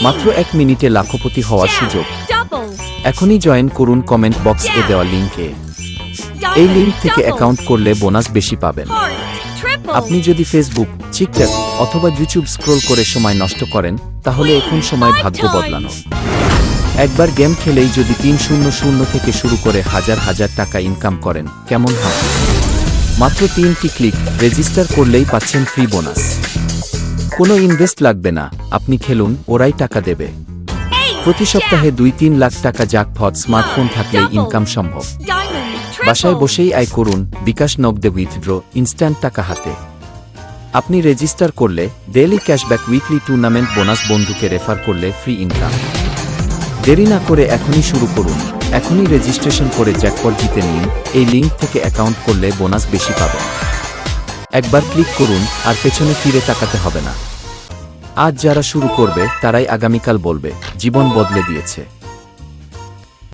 মাত্র 1 মিনিটে লাখপতি হওয়ার সুযোগ। এখনই জয়েন করুন কমেন্ট বক্স এ দেওয়া লিংকে। এই লিংক থেকে অ্যাকাউন্ট করলে বোনাস বেশি পাবেন। আপনি যদি ফেসবুক, টিকটক অথবা ইউটিউব স্ক্রল করে সময় নষ্ট করেন, তাহলে এখন সময় ভাগ্য বদলানো। একবার গেম খেলেই যদি 300 থেকে শুরু করে হাজার হাজার টাকা ইনকাম করেন, কেমন হয়? মাত্র 3টি ক্লিক, রেজিস্টার করলেই পাচ্ছেন ফ্রি বোনাস। কোনো ইনভেস্ট লাগবে না, আপনি খেলুন, ওরাই টাকা দেবে। প্রতি সপ্তাহে 2-3 লাখ টাকা জ্যাকপট, স্মার্টফোন থাকলেই ইনকাম সম্ভব। বাসায় বসেই আয় করুন, বিকাশ নগদে উইথড্র, ইনস্ট্যান্ট টাকা হাতে। আপনি রেজিস্টার করলে daily cashback, weekly tournament bonus, বন্ধুকে রেফার করলে ফ্রি ইনকাম। দেরি না করে এখনই শুরু করুন। এখনই রেজিস্ট্রেশন করে জ্যাকপট জিতে নিন। এই লিংক থেকে অ্যাকাউন্ট করলে বোনাস বেশি পাবেন। একবার ক্লিক করুন, আর পেছনে ফিরে তাকাতে হবে না। আজ যারা শুরু করবে তারাই আগামীকাল বলবে জীবন বদলে দিয়েছে।